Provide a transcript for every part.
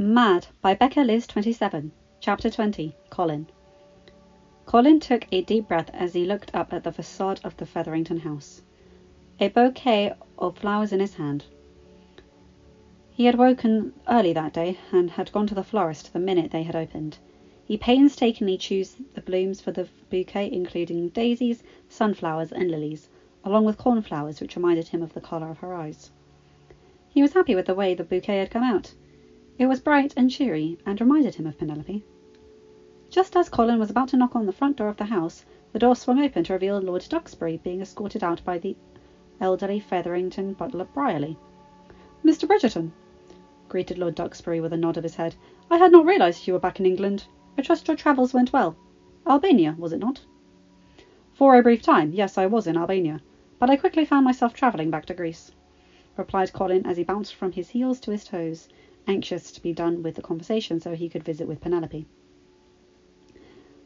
Mad by beccaliz27. Chapter 20. Colin. Colin took a deep breath as he looked up at the facade of the Featherington house, a bouquet of flowers in his hand. He had woken early that day and had gone to the florist the minute they had opened. He painstakingly chose the blooms for the bouquet, including daisies, sunflowers and lilies, along with cornflowers, which reminded him of the colour of her eyes. He was happy with the way the bouquet had come out. It was bright and cheery, and reminded him of Penelope. Just as Colin was about to knock on the front door of the house, the door swung open to reveal Lord Duxbury being escorted out by the elderly Featherington butler Brierly. "Mr. Bridgerton," greeted Lord Duxbury with a nod of his head. "I had not realised you were back in England. I trust your travels went well. Albania, was it not?" "For a brief time, yes, I was in Albania, but I quickly found myself travelling back to Greece," replied Colin as he bounced from his heels to his toes, anxious to be done with the conversation so he could visit with Penelope.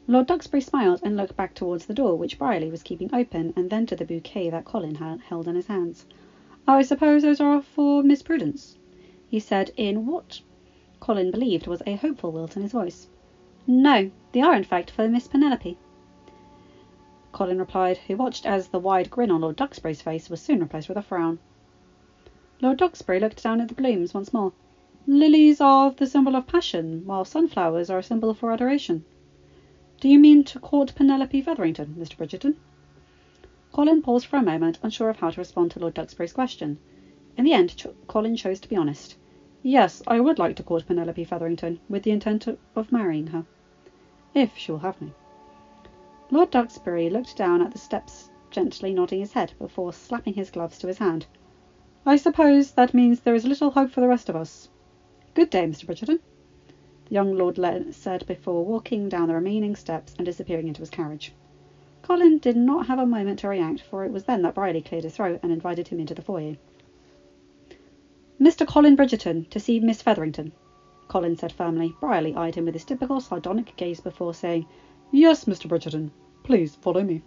Lord Duxbury smiled and looked back towards the door, which Brierly was keeping open, and then to the bouquet that Colin had held in his hands. "I suppose those are for Miss Prudence," he said in what Colin believed was a hopeful lilt in his voice. "No, they are in fact for Miss Penelope," Colin replied, who watched as the wide grin on Lord Duxbury's face was soon replaced with a frown. Lord Duxbury looked down at the blooms once more. "Lilies are the symbol of passion, while sunflowers are a symbol for adoration. Do you mean to court Penelope Featherington, Mr. Bridgerton?" Colin paused for a moment, unsure of how to respond to Lord Duxbury's question. In the end, Colin chose to be honest. "Yes, I would like to court Penelope Featherington, with the intent of marrying her, if she will have me." Lord Duxbury looked down at the steps, gently nodding his head, before slapping his gloves to his hand. "I suppose that means there is little hope for the rest of us. Good day, Mr. Bridgerton," the young lord said before walking down the remaining steps and disappearing into his carriage. Colin did not have a moment to react, for it was then that Brierly cleared his throat and invited him into the foyer. "Mr. Colin Bridgerton, to see Miss Featherington," Colin said firmly. Brierly eyed him with his typical sardonic gaze before saying, "Yes, Mr. Bridgerton, please follow me."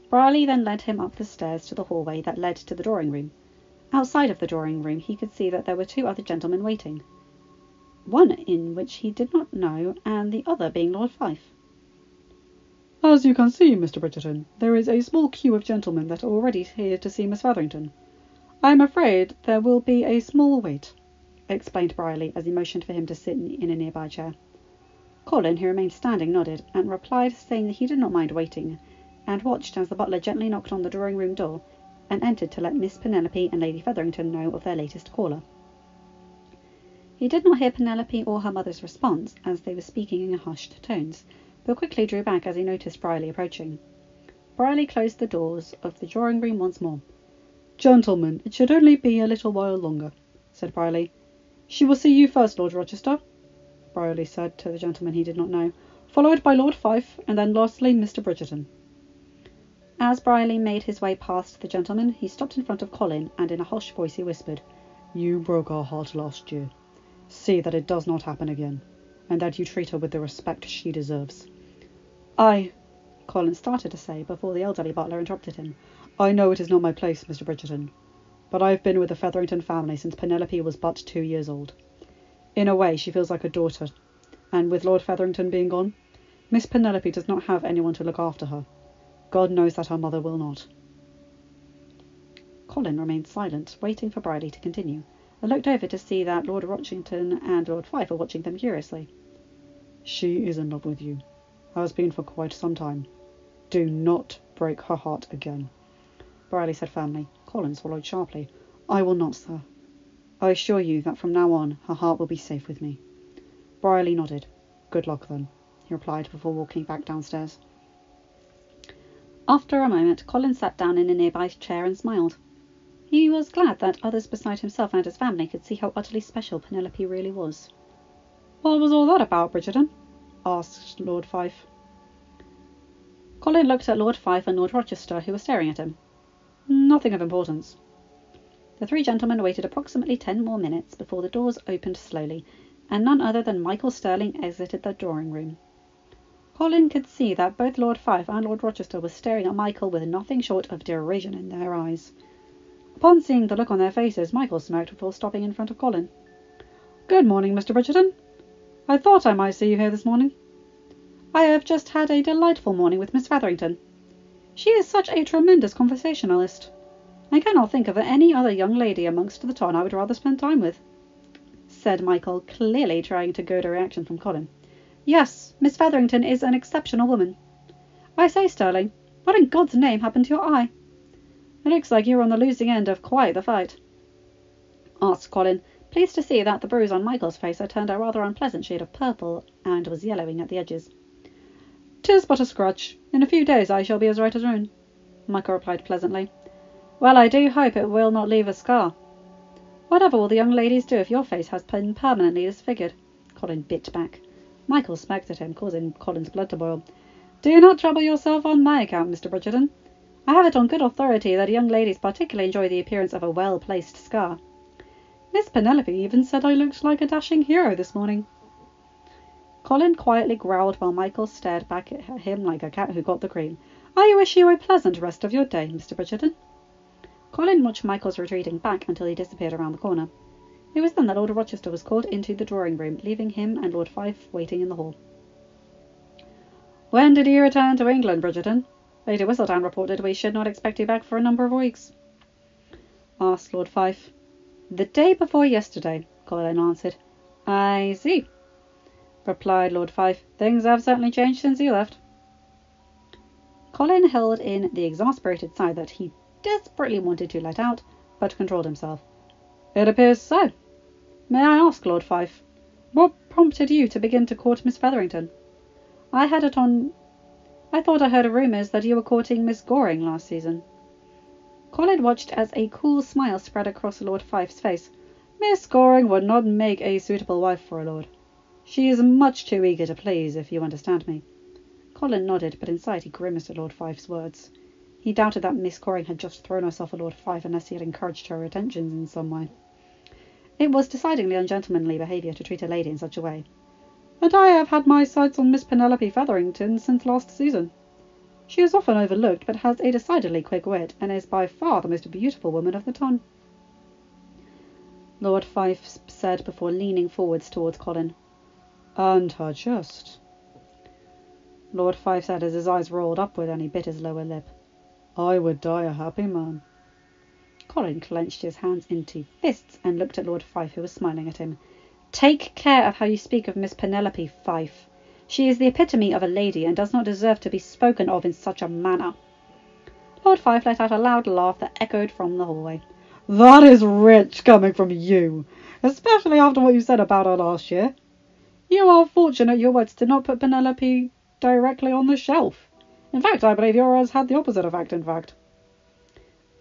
Brierly then led him up the stairs to the hallway that led to the drawing-room. Outside of the drawing-room he could see that there were two other gentlemen waiting, one in which he did not know, and the other being Lord Fife. "As you can see, Mr. Bridgerton, there is a small queue of gentlemen that are already here to see Miss Featherington. I am afraid there will be a small wait," explained Brierly as he motioned for him to sit in a nearby chair. Colin, who remained standing, nodded, and replied saying that he did not mind waiting, and watched as the butler gently knocked on the drawing-room door and entered to let Miss Penelope and Lady Featherington know of their latest caller. He did not hear Penelope or her mother's response, as they were speaking in hushed tones, but quickly drew back as he noticed Brierly approaching. Brierly closed the doors of the drawing-room once more. "Gentlemen, it should only be a little while longer," said Brierly. "She will see you first, Lord Rochester," Brierly said to the gentleman he did not know, "followed by Lord Fife, and then lastly Mr. Bridgerton." As Brierly made his way past the gentleman, he stopped in front of Colin, and in a hushed voice he whispered, "You broke her heart last year. See that it does not happen again, and that you treat her with the respect she deserves." Colin started to say, before the elderly butler interrupted him. "I know it is not my place, Mr. Bridgerton, but I have been with the Featherington family since Penelope was but 2 years old. In a way, she feels like a daughter, and with Lord Featherington being gone, Miss Penelope does not have anyone to look after her. God knows that her mother will not." Colin remained silent, waiting for Brierly to continue, and looked over to see that Lord Rochington and Lord Fife were watching them curiously. "She is in love with you. Has been for quite some time. Do not break her heart again," Brierly said firmly. Colin swallowed sharply. "I will not, sir. I assure you that from now on her heart will be safe with me." Brierly nodded. "Good luck, then," he replied before walking back downstairs. After a moment, Colin sat down in a nearby chair and smiled. He was glad that others beside himself and his family could see how utterly special Penelope really was. "What was all that about, Bridgerton?" asked Lord Fife. Colin looked at Lord Fife and Lord Rochester, who were staring at him. "Nothing of importance." The three gentlemen waited approximately 10 more minutes before the doors opened slowly, and none other than Michael Sterling exited the drawing-room. Colin could see that both Lord Fife and Lord Rochester were staring at Michael with nothing short of derision in their eyes. Upon seeing the look on their faces, Michael smirked before stopping in front of Colin. Good morning, Mr. Bridgerton. I thought I might see you here this morning. I have just had a delightful morning with Miss Featherington. She is such a tremendous conversationalist. I cannot think of any other young lady amongst the ton I would rather spend time with, said Michael, clearly trying to goad a reaction from Colin. Yes, Miss Featherington is an exceptional woman. I say, Sterling, what in God's name happened to your eye? It looks like you're on the losing end of quite the fight, asked Colin, pleased to see that the bruise on Michael's face had turned a rather unpleasant shade of purple and was yellowing at the edges. "'Tis but a scratch. In a few days I shall be as right as rain," Michael replied pleasantly. "Well, I do hope it will not leave a scar." "Whatever will the young ladies do if your face has been permanently disfigured?" Colin bit back. Michael smacked at him, causing Colin's blood to boil. "Do not trouble yourself on my account, Mr. Bridgerton. I have it on good authority that young ladies particularly enjoy the appearance of a well-placed scar. Miss Penelope even said I looked like a dashing hero this morning." Colin quietly growled while Michael stared back at him like a cat who got the cream. "I wish you a pleasant rest of your day, Mr. Bridgerton." Colin watched Michael's retreating back until he disappeared around the corner. It was then that Lord Rochester was called into the drawing-room, leaving him and Lord Fife waiting in the hall. "When did you return to England, Bridgerton? Lady Whistledown reported we should not expect you back for a number of weeks," asked Lord Fife. "The day before yesterday," Colin answered. "I see," replied Lord Fife. "Things have certainly changed since you left." Colin held in the exasperated sigh that he desperately wanted to let out, but controlled himself. "It appears so. May I ask, Lord Fife, what prompted you to begin to court Miss Featherington? I thought I heard rumours that you were courting Miss Goring last season." Colin watched as a cool smile spread across Lord Fife's face. "Miss Goring would not make a suitable wife for a lord. She is much too eager to please, if you understand me." Colin nodded, but inside he grimaced at Lord Fife's words. He doubted that Miss Goring had just thrown herself at Lord Fife unless he had encouraged her attentions in some way. It was decidedly ungentlemanly behaviour to treat a lady in such a way. "And I have had my sights on Miss Penelope Featherington since last season. She is often overlooked, but has a decidedly quick wit, and is by far the most beautiful woman of the ton," Lord Fife said before leaning forwards towards Colin. "And her chest," Lord Fife said as his eyes rolled upward and he bit his lower lip. "I would die a happy man." Colin clenched his hands into fists and looked at Lord Fife, who was smiling at him. "Take care of how you speak of Miss Penelope, Fife. She is the epitome of a lady, and does not deserve to be spoken of in such a manner." Lord Fife let out a loud laugh that echoed from the hallway. "That is rich coming from you, especially after what you said about her last year. You are fortunate your words did not put Penelope directly on the shelf. In fact, I believe yours had the opposite effect, in fact."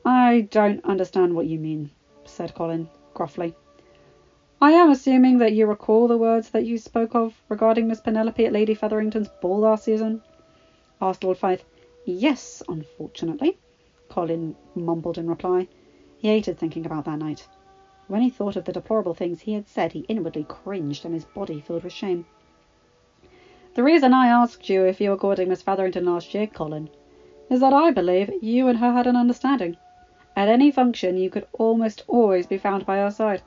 "I don't understand what you mean," said Colin gruffly. "I am assuming that you recall the words that you spoke of regarding Miss Penelope at Lady Featherington's ball last season?" asked Lord Fife. "Yes, unfortunately," Colin mumbled in reply. He hated thinking about that night. When he thought of the deplorable things he had said, he inwardly cringed and his body filled with shame. "The reason I asked you if you were courting Miss Featherington last year, Colin, is that I believe you and her had an understanding. At any function you could almost always be found by her side.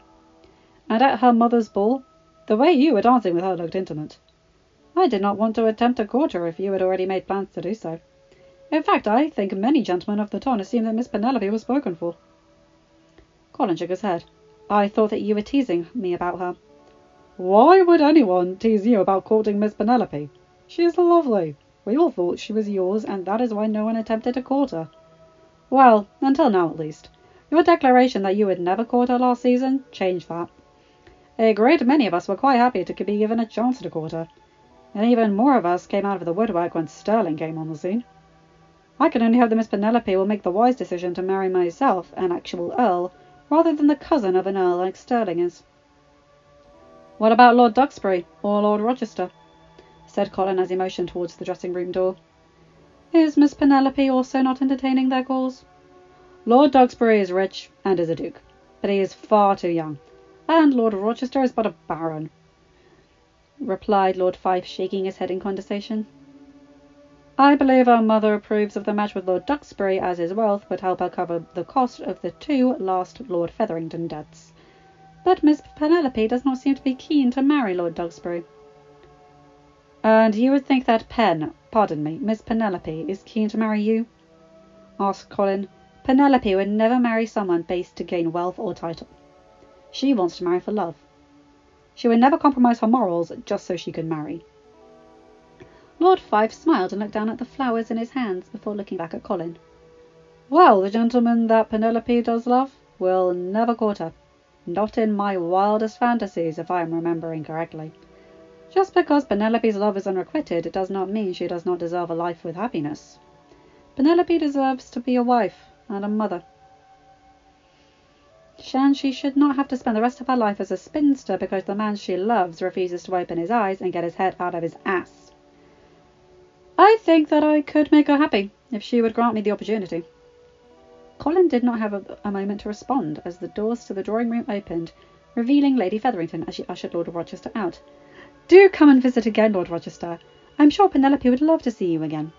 And at her mother's ball, the way you were dancing with her looked intimate. I did not want to attempt to court her if you had already made plans to do so. In fact, I think many gentlemen of the ton assumed that Miss Penelope was spoken for." Colin shook his head. "I thought that you were teasing me about her." "Why would anyone tease you about courting Miss Penelope? She is lovely. We all thought she was yours, and that is why no one attempted to court her." "Well, until now at least. Your declaration that you would never court her last season changed that. A great many of us were quite happy to be given a chance to court her, and even more of us came out of the woodwork when Sterling came on the scene. I can only hope that Miss Penelope will make the wise decision to marry myself, an actual earl, rather than the cousin of an earl like Sterling is." "What about Lord Duxbury or Lord Rochester?" said Colin as he motioned towards the dressing-room door. "Is Miss Penelope also not entertaining their calls?" "Lord Duxbury is rich and is a duke, but he is far too young, and Lord Rochester is but a baron," replied Lord Fife, shaking his head in condescension. "I believe her mother approves of the match with Lord Duxbury, as his wealth would help her cover the cost of the 2 last Lord Featherington deaths," But Miss Penelope does not seem to be keen to marry Lord Duxbury. And you would think that Miss Penelope is keen to marry you? Asked Colin. Penelope would never marry someone based to gain wealth or title. She wants to marry for love. She would never compromise her morals just so she could marry. Lord Fife smiled and looked down at the flowers in his hands before looking back at Colin. Well, the gentleman that Penelope does love will never court her. Not in my wildest fantasies, if I am remembering correctly. Just because Penelope's love is unrequited, it does not mean she does not deserve a life with happiness. Penelope deserves to be a wife and a mother. And she should not have to spend the rest of her life as a spinster because the man she loves refuses to open his eyes and get his head out of his ass. I think that I could make her happy if she would grant me the opportunity. Colin did not have a moment to respond as the doors to the drawing room opened, revealing Lady Featherington as she ushered Lord Rochester out. Do come and visit again, Lord Rochester. I'm sure Penelope would love to see you again.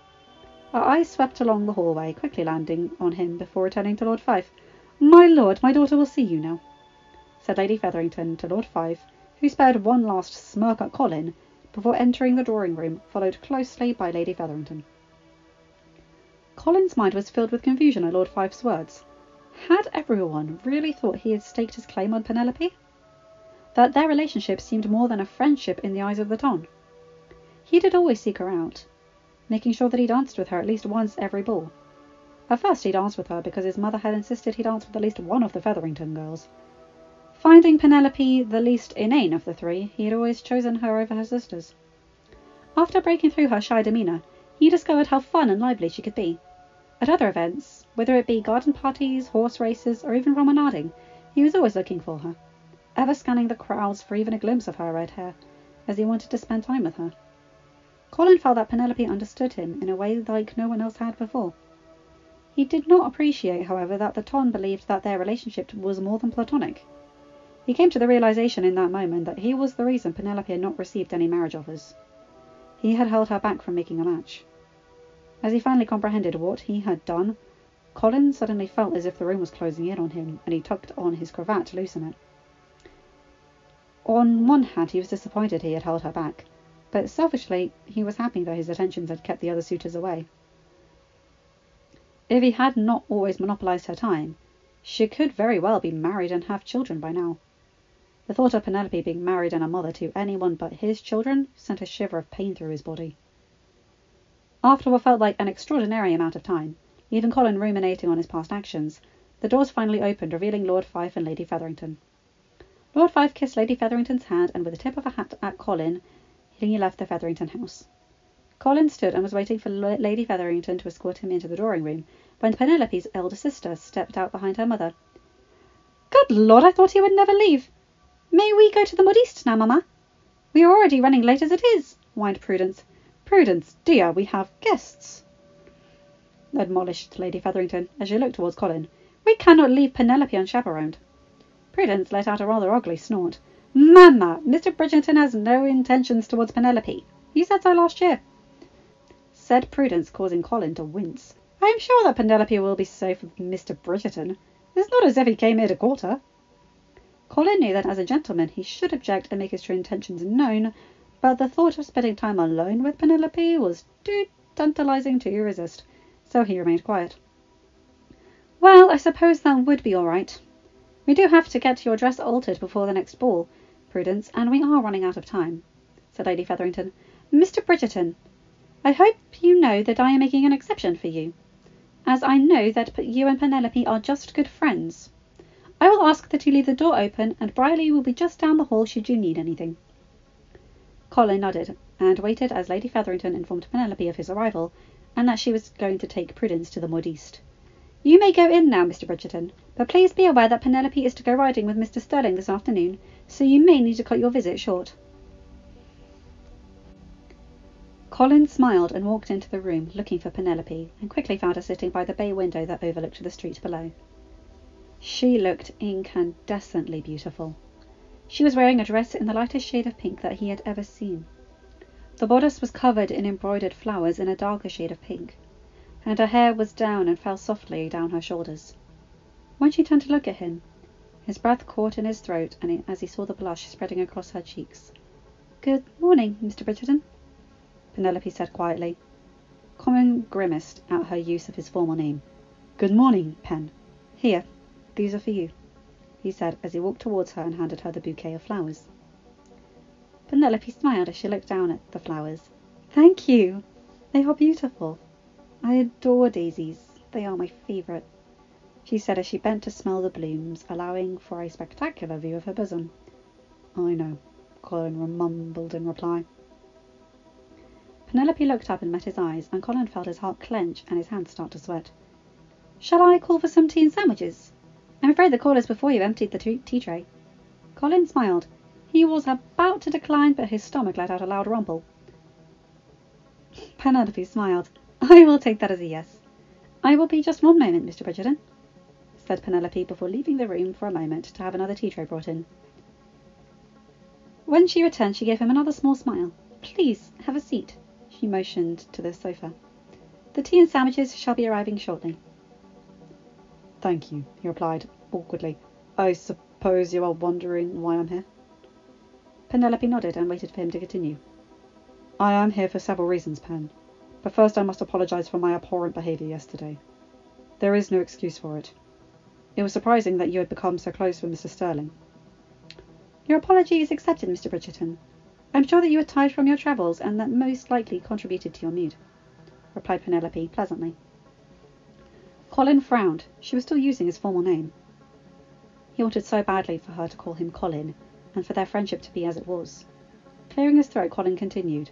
Her eyes swept along the hallway, quickly landing on him before returning to Lord Fife. My lord, my daughter will see you now, said Lady Featherington to Lord Fife, who spared one last smirk at Colin before entering the drawing room, followed closely by Lady Featherington. Colin's mind was filled with confusion at Lord Fife's words. Had everyone really thought he had staked his claim on Penelope? That their relationship seemed more than a friendship in the eyes of the Ton. He did always seek her out, making sure that he danced with her at least once every ball. At first he danced with her because his mother had insisted he dance with at least one of the Featherington girls. Finding Penelope the least inane of the three, he had always chosen her over her sisters. After breaking through her shy demeanour, he discovered how fun and lively she could be. At other events, whether it be garden parties, horse races, or even promenading, he was always looking for her, ever scanning the crowds for even a glimpse of her red hair, as he wanted to spend time with her. Colin felt that Penelope understood him in a way like no one else had before. He did not appreciate, however, that the Ton believed that their relationship was more than platonic. He came to the realization in that moment that he was the reason Penelope had not received any marriage offers. He had held her back from making a match. As he finally comprehended what he had done, Colin suddenly felt as if the room was closing in on him, and he tugged on his cravat to loosen it. On one hand, he was disappointed he had held her back, but selfishly, he was happy that his attentions had kept the other suitors away. If he had not always monopolized her time, she could very well be married and have children by now. The thought of Penelope being married and a mother to anyone but his children sent a shiver of pain through his body. After what felt like an extraordinary amount of time, even Colin ruminating on his past actions, the doors finally opened, revealing Lord Fife and Lady Featherington. Lord Fife kissed Lady Featherington's hand, and with a tip of a hat at Colin, he left the Featherington house. Colin stood and was waiting for Lady Featherington to escort him into the drawing room, when Penelope's elder sister stepped out behind her mother. Good Lord, I thought he would never leave. May we go to the modiste now, Mamma? We are already running late as it is, whined Prudence. Prudence, dear, we have guests, admonished Lady Featherington, as she looked towards Colin. We cannot leave Penelope unchaperoned. Prudence let out a rather ugly snort. Mamma, Mr. Bridgerton has no intentions towards Penelope. He said so last year, said Prudence, causing Colin to wince. I am sure that Penelope will be safe with Mr. Bridgerton. It's not as if he came here to court her. Colin knew that as a gentleman he should object and make his true intentions known, but the thought of spending time alone with Penelope was too tantalizing to resist, so he remained quiet. Well, I suppose that would be all right. We do have to get your dress altered before the next ball, Prudence, and we are running out of time, said Lady Featherington. Mr. Bridgerton, I hope you know that I am making an exception for you, as I know that you and Penelope are just good friends. I will ask that you leave the door open, and Brierly will be just down the hall should you need anything. Colin nodded, and waited as Lady Featherington informed Penelope of his arrival, and that she was going to take Prudence to the modiste. You may go in now, Mr. Bridgerton, but please be aware that Penelope is to go riding with Mr. Sterling this afternoon, so you may need to cut your visit short. Colin smiled and walked into the room, looking for Penelope, and quickly found her sitting by the bay window that overlooked the street below. She looked incandescently beautiful. She was wearing a dress in the lightest shade of pink that he had ever seen. The bodice was covered in embroidered flowers in a darker shade of pink, and her hair was down and fell softly down her shoulders. When she turned to look at him, His breath caught in his throat as he saw the blush spreading across her cheeks. "Good morning, Mr. Bridgerton," Penelope said quietly. Colin grimaced at her use of his formal name. "Good morning, Pen. Here, these are for you," he said as he walked towards her and handed her the bouquet of flowers. Penelope smiled as she looked down at the flowers. "Thank you. They are beautiful. I adore daisies. They are my favourite," she said as she bent to smell the blooms, allowing for a spectacular view of her bosom. "I know," Colin mumbled in reply. Penelope looked up and met his eyes, and Colin felt his heart clench and his hands start to sweat. "Shall I call for some tea and sandwiches? I'm afraid the call is before you emptied the tea tray." Colin smiled. He was about to decline, but his stomach let out a loud rumble. Penelope smiled. "I will take that as a yes. I will be just one moment, Mr. Bridgerton," said Penelope before leaving the room for a moment to have another tea tray brought in. When she returned, she gave him another small smile. "Please, have a seat." She motioned to the sofa. "The tea and sandwiches shall be arriving shortly." "Thank you," he replied awkwardly. "I suppose you are wondering why I'm here?" Penelope nodded and waited for him to continue. "I am here for several reasons, Pen. But first I must apologize for my abhorrent behaviour yesterday. There is no excuse for it. It was surprising that you had become so close with Mr. Sterling." "Your apology is accepted, Mr. Bridgerton. I'm sure that you were tired from your travels, and that most likely contributed to your mood," replied Penelope pleasantly. Colin frowned. She was still using his formal name. He wanted so badly for her to call him Colin, and for their friendship to be as it was. Clearing his throat, Colin continued.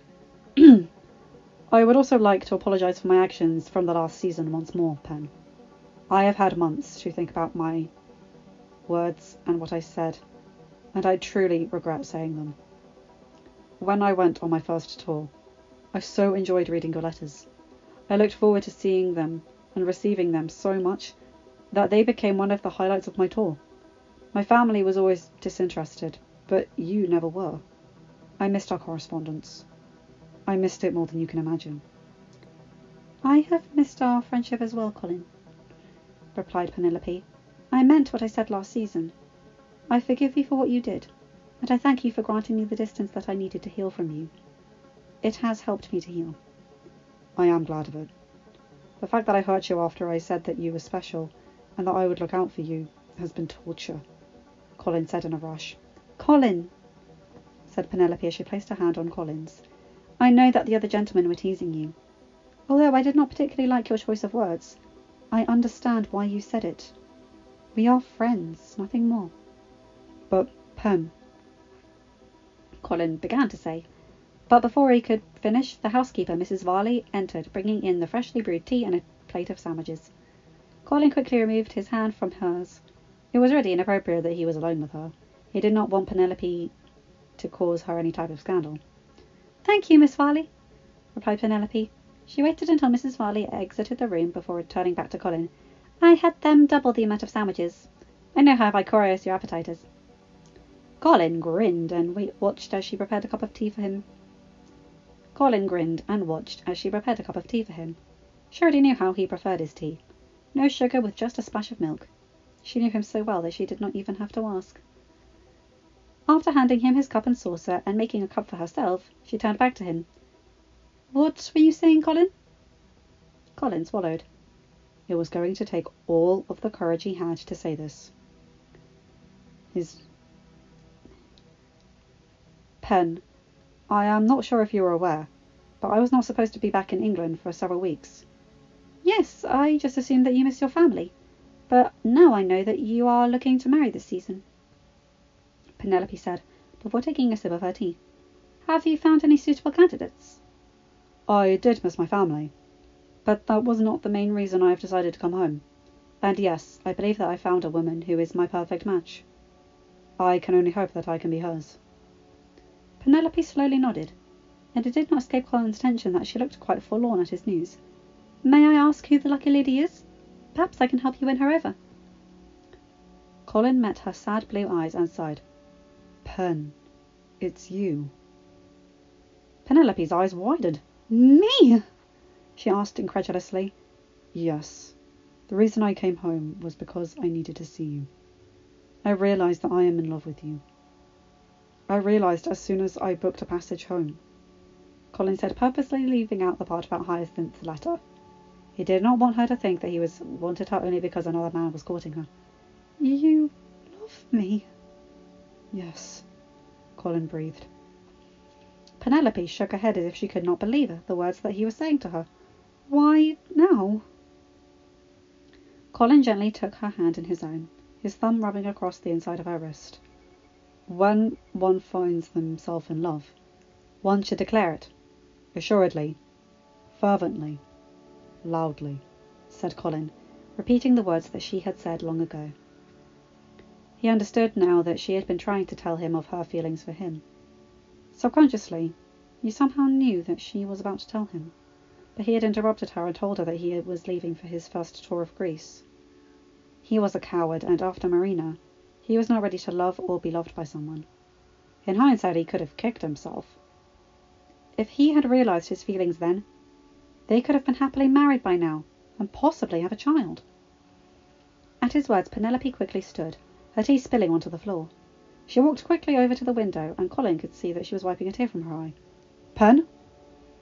"I would also like to apologise for my actions from the last season once more, Pen. I have had months to think about my words and what I said, and I truly regret saying them. When I went on my first tour, I so enjoyed reading your letters. I looked forward to seeing them and receiving them so much that they became one of the highlights of my tour. My family was always disinterested, but you never were. I missed our correspondence. I missed it more than you can imagine." "I have missed our friendship as well, Colin," replied Penelope. "I meant what I said last season. I forgive you for what you did, and I thank you for granting me the distance that I needed to heal from you. It has helped me to heal." "I am glad of it. The fact that I hurt you after I said that you were special and that I would look out for you has been torture," Colin said in a rush. "Colin," said Penelope as she placed her hand on Colin's, "I know that the other gentlemen were teasing you. Although I did not particularly like your choice of words, I understand why you said it. We are friends, nothing more." "But, Pen," Colin began to say, but before he could finish, the housekeeper, Mrs. Varley, entered, bringing in the freshly brewed tea and a plate of sandwiches. Colin quickly removed his hand from hers. It was already inappropriate that he was alone with her. He did not want Penelope to cause her any type of scandal. "Thank you, Miss Varley," replied Penelope. She waited until Mrs. Varley exited the room before returning back to Colin. "I had them double the amount of sandwiches. I know how vicarious your appetite is." Colin grinned and watched as she prepared a cup of tea for him. She already knew how he preferred his tea. No sugar, with just a splash of milk. She knew him so well that she did not even have to ask. After handing him his cup and saucer and making a cup for herself, she turned back to him. "What were you saying, Colin?" Colin swallowed. It was going to take all of the courage he had to say this. "Pen, I am not sure if you are aware, but I was not supposed to be back in England for several weeks." "Yes, I just assumed that you missed your family. But now I know that you are looking to marry this season," Penelope said, before taking a sip of her tea. "Have you found any suitable candidates?" "I did miss my family, but that was not the main reason I have decided to come home. And yes, I believe that I found a woman who is my perfect match. I can only hope that I can be hers." Penelope slowly nodded, and it did not escape Colin's attention that she looked quite forlorn at his news. "May I ask who the lucky lady is? Perhaps I can help you win her over." Colin met her sad blue eyes and sighed. "Pen, it's you." Penelope's eyes widened. "Me?" she asked incredulously. "Yes. The reason I came home was because I needed to see you." I realised that I am in love with you. I realised as soon as I booked a passage home. Colin said, purposely leaving out the part about Hyacinth's letter. He did not want her to think that he wanted her only because another man was courting her. You love me? Yes, Colin breathed. Penelope shook her head as if she could not believe the words that he was saying to her. Why now? Colin gently took her hand in his own, his thumb rubbing across the inside of her wrist. When one finds himself in love, one should declare it, assuredly, fervently, loudly, said Colin, repeating the words that she had said long ago. He understood now that she had been trying to tell him of her feelings for him. Subconsciously, he somehow knew that she was about to tell him, but he had interrupted her and told her that he was leaving for his first tour of Greece. He was a coward, and after Marina, he was not ready to love or be loved by someone. In hindsight, he could have kicked himself. If he had realised his feelings then, they could have been happily married by now, and possibly have a child. At his words, Penelope quickly stood, her tea spilling onto the floor. She walked quickly over to the window, and Colin could see that she was wiping a tear from her eye. Pen?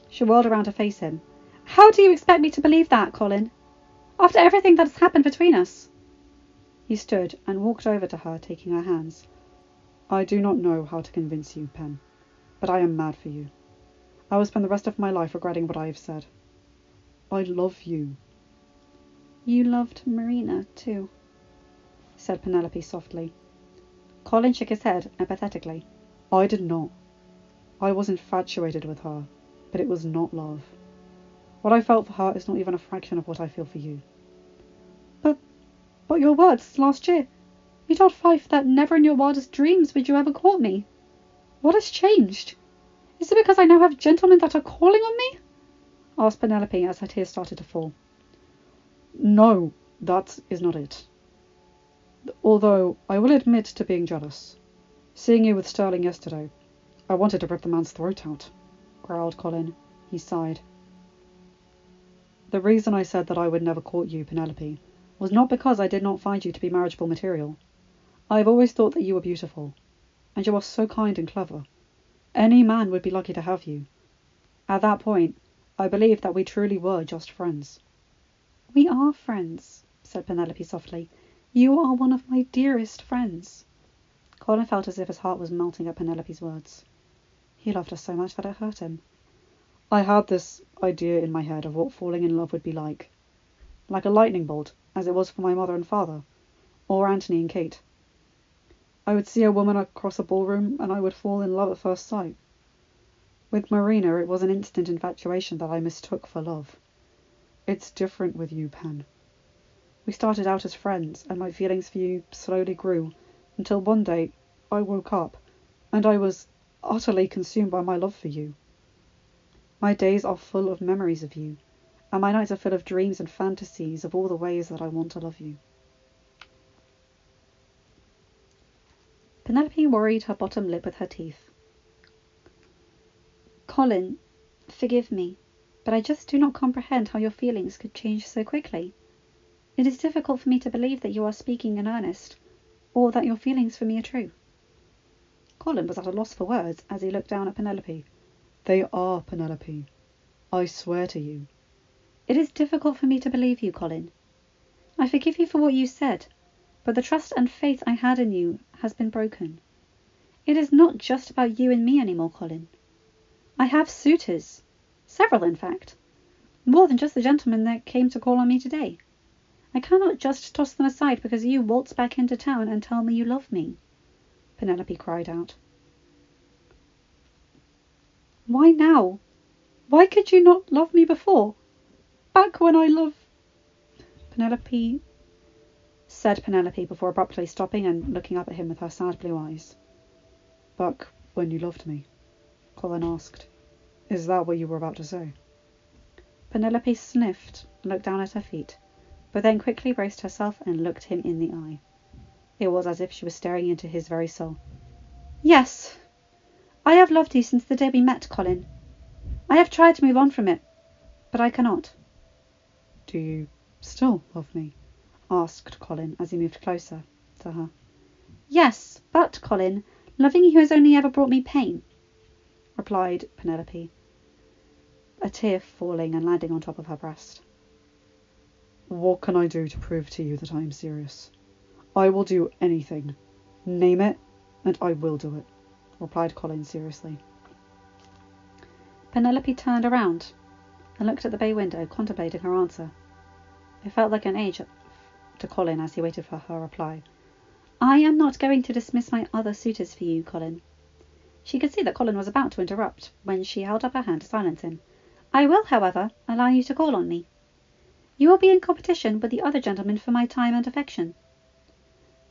She whirled around to face him. How do you expect me to believe that, Colin? After everything that has happened between us? He stood and walked over to her, taking her hands. I do not know how to convince you, Pen, but I am mad for you. I will spend the rest of my life regretting what I have said. I love you. You loved Marina, too, said Penelope softly. Colin shook his head apathetically. I did not. I was infatuated with her, but it was not love. What I felt for her is not even a fraction of what I feel for you. But your words last year. You told Fife that never in your wildest dreams would you ever court me. What has changed? Is it because I now have gentlemen that are calling on me? Asked Penelope as her tears started to fall. No, that is not it. Although I will admit to being jealous. Seeing you with Sterling yesterday, I wanted to rip the man's throat out, growled Colin. He sighed. The reason I said that I would never court you, Penelope, was not because I did not find you to be marriageable material. I have always thought that you were beautiful, and you are so kind and clever. Any man would be lucky to have you. At that point, I believed that we truly were just friends. We are friends, said Penelope softly. You are one of my dearest friends. Colin felt as if his heart was melting at Penelope's words. He loved her so much that it hurt him. I had this idea in my head of what falling in love would be like a lightning bolt, as it was for my mother and father, or Anthony and Kate. I would see a woman across a ballroom, and I would fall in love at first sight. With Marina, it was an instant infatuation that I mistook for love. It's different with you, Pen. We started out as friends, and my feelings for you slowly grew, until one day I woke up, and I was utterly consumed by my love for you. My days are full of memories of you, and my nights are full of dreams and fantasies of all the ways that I want to love you. Penelope worried her bottom lip with her teeth. Colin, forgive me, but I just do not comprehend how your feelings could change so quickly. It is difficult for me to believe that you are speaking in earnest, or that your feelings for me are true. Colin was at a loss for words as he looked down at Penelope. They are, Penelope. I swear to you. It is difficult for me to believe you, Colin. I forgive you for what you said, but the trust and faith I had in you has been broken. It is not just about you and me anymore, Colin. I have suitors, several in fact, more than just the gentleman that came to call on me today. I cannot just toss them aside because you waltz back into town and tell me you love me, Penelope cried out. Why now? Why could you not love me before? Back when I Penelope before abruptly stopping and looking up at him with her sad blue eyes. Back when you loved me, Colin asked. Is that what you were about to say? Penelope sniffed and looked down at her feet, but then quickly braced herself and looked him in the eye. It was as if she was staring into his very soul. Yes, I have loved you since the day we met, Colin. I have tried to move on from it, but I cannot. Do you still love me? Asked Colin as he moved closer to her. Yes, but, Colin, loving you has only ever brought me pain, replied Penelope, a tear falling and landing on top of her breast. What can I do to prove to you that I am serious? I will do anything. Name it, and I will do it, replied Colin seriously. Penelope turned around and looked at the bay window, contemplating her answer. It felt like an age to Colin as he waited for her reply. I am not going to dismiss my other suitors for you, Colin. She could see that Colin was about to interrupt when she held up her hand to silence him. I will, however, allow you to call on me. You will be in competition with the other gentlemen for my time and affection.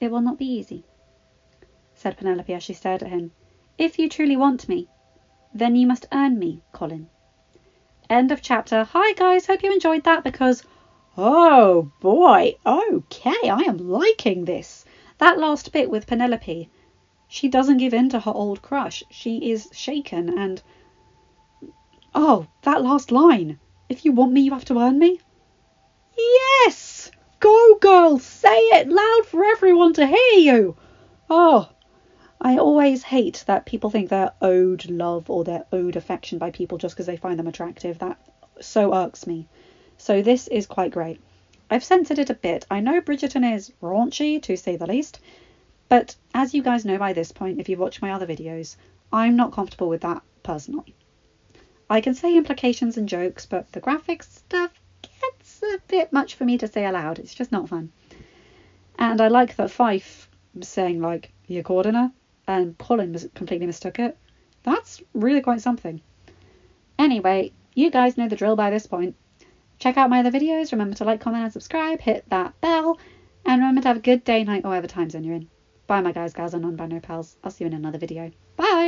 It will not be easy, said Penelope as she stared at him. If you truly want me, then you must earn me, Colin. End of chapter. Hi guys, hope you enjoyed that because, oh boy, okay, I am liking this. That last bit with Penelope, she doesn't give in to her old crush. She is shaken and, oh, that last line. If you want me, you have to earn me. Yes! Go girl, say it loud for everyone to hear you. Oh, I always hate that people think they're owed love or they're owed affection by people just because they find them attractive. That so irks me. So this is quite great. I've censored it a bit. I know Bridgerton is raunchy, to say the least. But as you guys know by this point, if you've watched my other videos, I'm not comfortable with that personally. I can say implications and jokes, but the graphic stuff gets a bit much for me to say aloud. It's just not fun. And I like that Fife was saying, like, you're cording her, and Colin completely mistook it. That's really quite something. Anyway, you guys know the drill by this point. Check out my other videos. Remember to like, comment, and subscribe. Hit that bell. And remember to have a good day, night, or whatever time zone you're in. Bye, my guys, gals, and non-binary pals. I'll see you in another video. Bye!